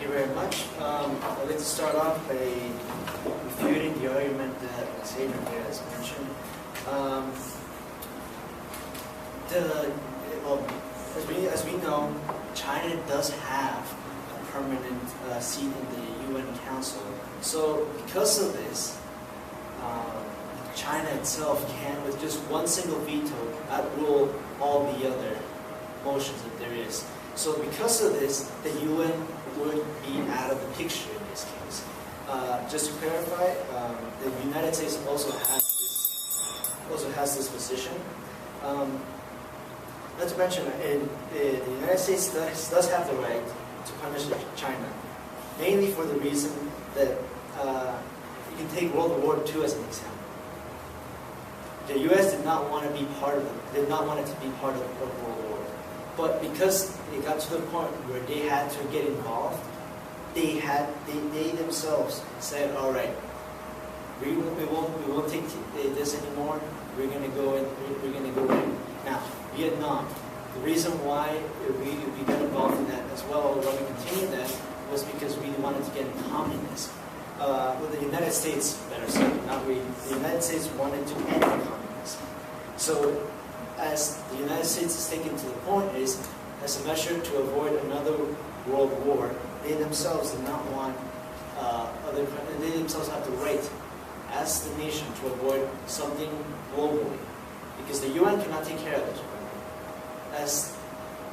you very much. I'd like to start off by refuting the argument that Xavier has mentioned. As we know, China does have a permanent seat in the UN Council. So because of this, China itself can, with just one single veto, outrule all the other motions that there is. So because of this, the UN would be out of the picture in this case. Just to clarify, the United States also has this position. Not to mention, the United States does have the right to punish China, mainly for the reason that you can take World War II as an example. The U.S. did not want it to be part of World War. But because it got to the point where they had to get involved, they themselves said, "All right, we won't take this anymore. We're going to go in. We're going to go in." Now, Vietnam. The reason why we got involved in that as well, when we continued that, was because we wanted to get communism. Well, the United States, better said, not we. The United States wanted to end communism. So, as the United States is taken to the point is, as a measure to avoid another world war, they themselves did not want they themselves have the right, as the nation, to avoid something globally, because the UN cannot take care of this. As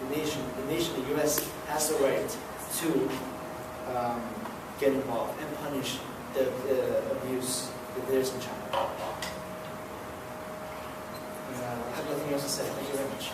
the nation, the U.S. has the right to get involved and punish the abuse that there is in China. I have nothing else to say. Thank you very much.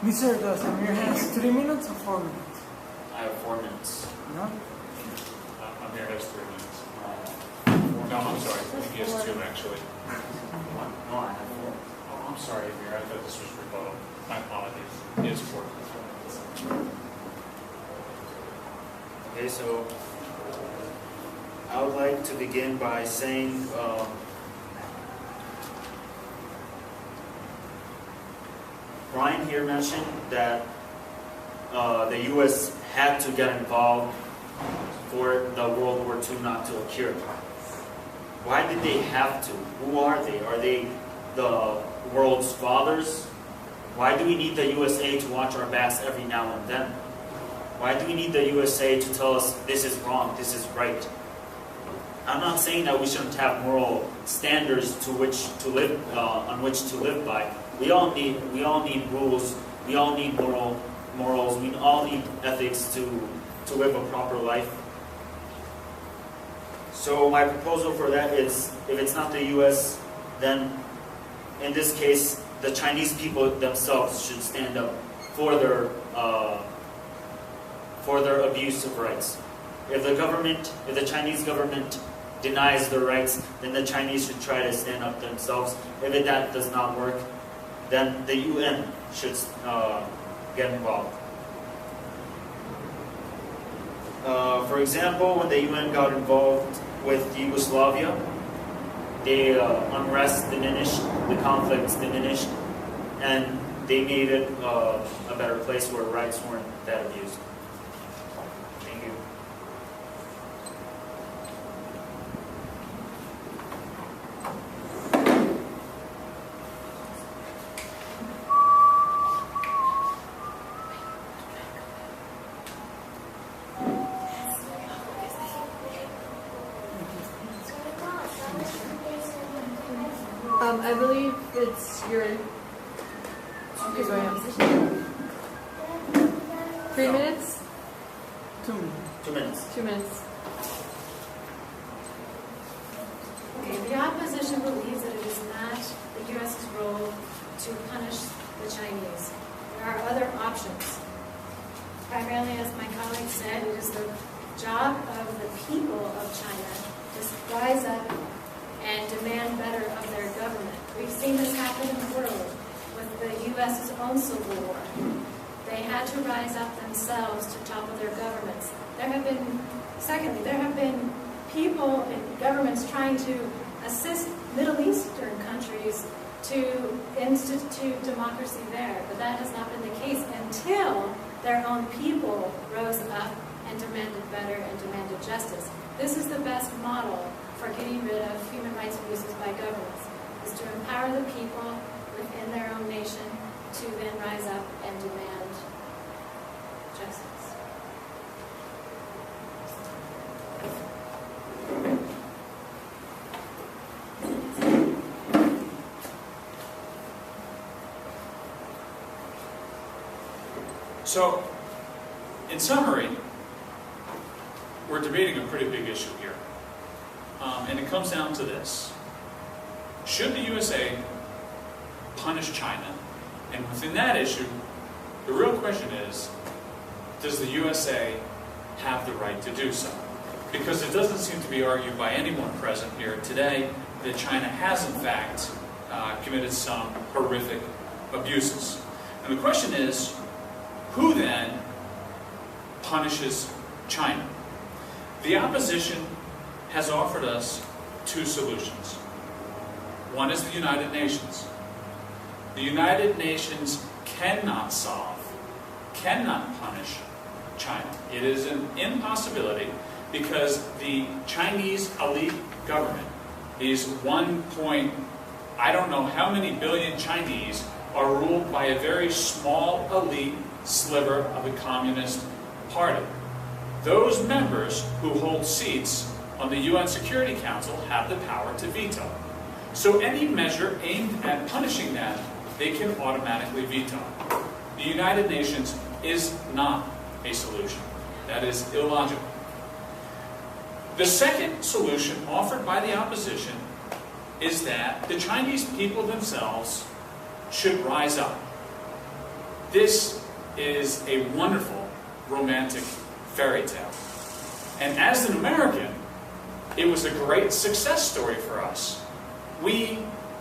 Mr. Samir has 3 minutes or 4 minutes? I have 4 minutes. No? Amir has 3 minutes. No, I'm sorry. He has 2 actually. No, I have 4. Oh, I'm sorry, Amir. I thought this was rebuttal. My apologies. He has 4 minutes. Okay, so I would like to begin by saying Brian here mentioned that the U.S. had to get involved for the World War II not to occur. Why did they have to? Who are they? Are they the world's fathers? Why do we need the USA to watch our backs every now and then? Why do we need the USA to tell us this is wrong, this is right? I'm not saying that we shouldn't have moral standards on which to live by. We all need rules. We all need morals. We all need ethics to live a proper life. So my proposal for that is, if it's not the U.S., then in this case, the Chinese people themselves should stand up for their abuse of rights. If the Chinese government denies their rights, then the Chinese should try to stand up themselves. If that does not work, then the UN should get involved. For example, when the UN got involved with Yugoslavia, the unrest diminished, the conflicts diminished, and they made it a better place where rights weren't that abused. Thank you. I believe it's your... Okay, go ahead. 3 minutes? 2 minutes. 2 minutes. 2 minutes. Okay, the opposition believes that it is not the U.S.'s role to punish the Chinese. There are other options. Primarily, as my colleague said, it is the job of the people of China to rise up and demand better of their government. We've seen this happen in the world with the U.S.'s own civil war. They had to rise up themselves to topple their governments. Secondly, there have been people and governments trying to assist Middle Eastern countries to institute democracy there, but that has not been the case until their own people rose up and demanded better and demanded justice. This is the best model for getting rid of human rights abuses by governments, is to empower the people within their own nation to then rise up and demand justice. So, in summary, we're debating a pretty big issue here. And it comes down to this. Should the USA punish China? And within that issue, the real question is, does the USA have the right to do so? Because it doesn't seem to be argued by anyone present here today that China has, in fact, committed some horrific abuses. And the question is, who then punishes China? The opposition has offered us two solutions. One is the United Nations. The United Nations cannot punish China. It is an impossibility because the Chinese elite government, these I don't know how many billion Chinese, are ruled by a very small elite sliver of the Communist Party. Those members who hold seats on the UN Security Council have the power to veto. So any measure aimed at punishing them, they can automatically veto. The United Nations is not a solution. That is illogical. The second solution offered by the opposition is that the Chinese people themselves should rise up. This is a wonderful romantic fairy tale. And as an American, it was a great success story for us. We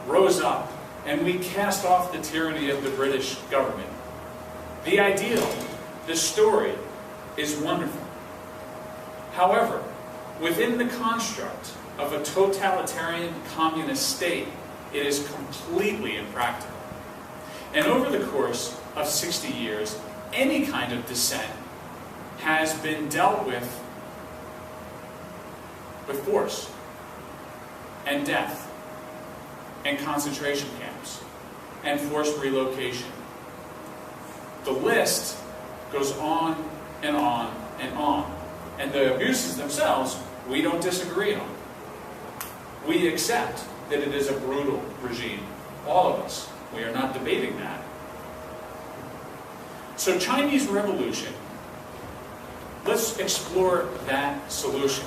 rose up and we cast off the tyranny of the British government. The ideal, the story, is wonderful. However, within the construct of a totalitarian communist state, it is completely impractical. And over the course of 60 years, any kind of dissent has been dealt with force and death and concentration camps and forced relocation. The list goes on and on and on. And the abuses themselves, we don't disagree on. We accept that it is a brutal regime. All of us. We are not debating that. So Chinese revolution, let's explore that solution.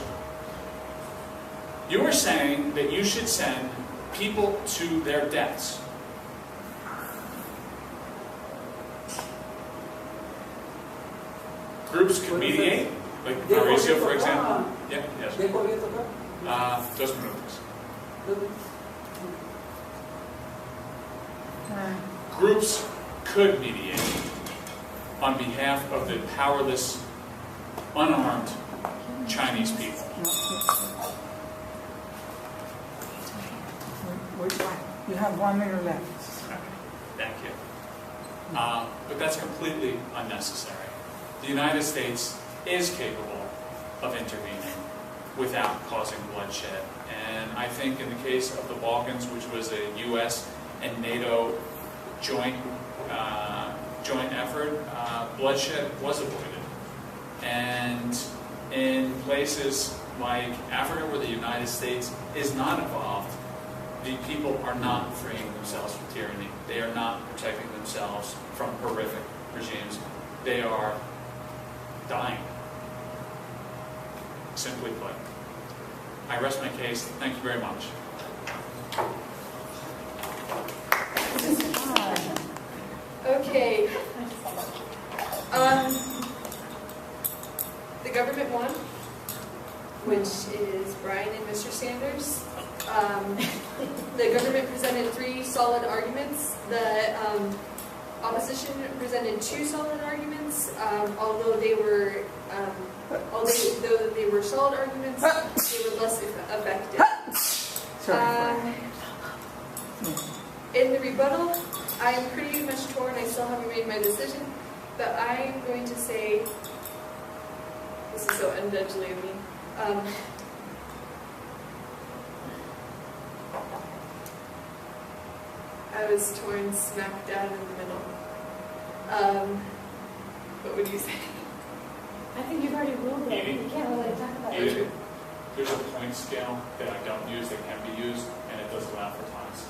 You are saying that you should send people to their deaths. Groups could mediate, like Mauricio, for example. Yeah, yes. 2 minutos. Groups could mediate on behalf of the powerless, unarmed Chinese people. You have 1 minute left. Okay, thank you. But that's completely unnecessary. The United States is capable of intervening without causing bloodshed. And I think in the case of the Balkans, which was a U.S. and NATO joint effort, bloodshed was avoided. And in places like Africa, where the United States is not involved, the people are not freeing themselves from tyranny. They are not protecting themselves from horrific regimes. They are dying. Simply put. I rest my case. Thank you very much. Okay. The government won, which is Brian and Mr. Sanders. The government presented 3 solid arguments. The opposition presented 2 solid arguments, although they were solid arguments, they were less effective. In the rebuttal, I am pretty much torn. I still haven't made my decision, but I'm going to say, this is so undeadly of me. I was torn smack dab in the middle. What would you say? I think you've already ruled it. Maybe. You can't really talk about it. There's a point scale that I don't use that can be used, and it does allow for ties.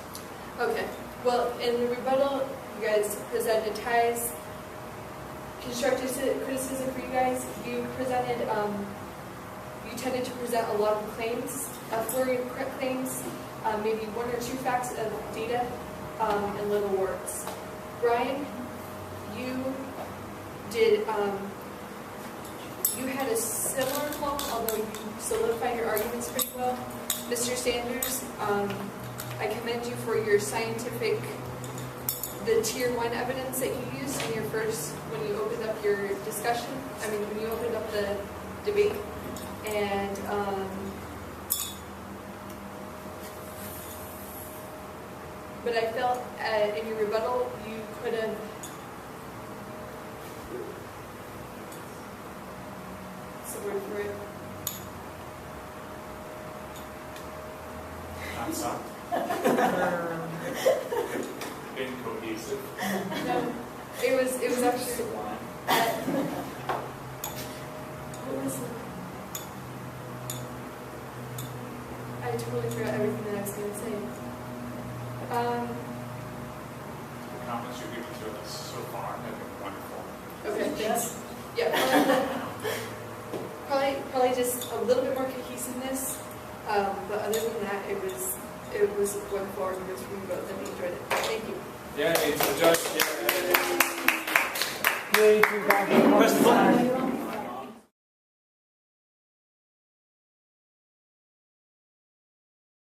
Okay. Well, in the rebuttal, you guys presented ties. Constructive criticism for you guys. You presented, you tended to present a lot of claims, flurry of correct claims, maybe 1 or 2 facts of data, and little words. Brian, you did, you had a similar flaw, although you solidified your arguments pretty well. Mr. Sanders, I commend you for your scientific, the tier 1 evidence that you used in your first, when you opened up your discussion, when you opened up the debate. And but I felt in your rebuttal, you could have what's the word for it? Not sucked. Incohesive. No, it was actually Sublime. what was it? I totally forgot everything that I was going to say. The comments you've given to us so far have been wonderful. Okay, thanks. Yeah, probably just a little bit more cohesiveness, but other than that, it was wonderful arguments from you both, and we enjoyed it. Thank you. Yeah, it's the judge. Yay, you got it. Press the button.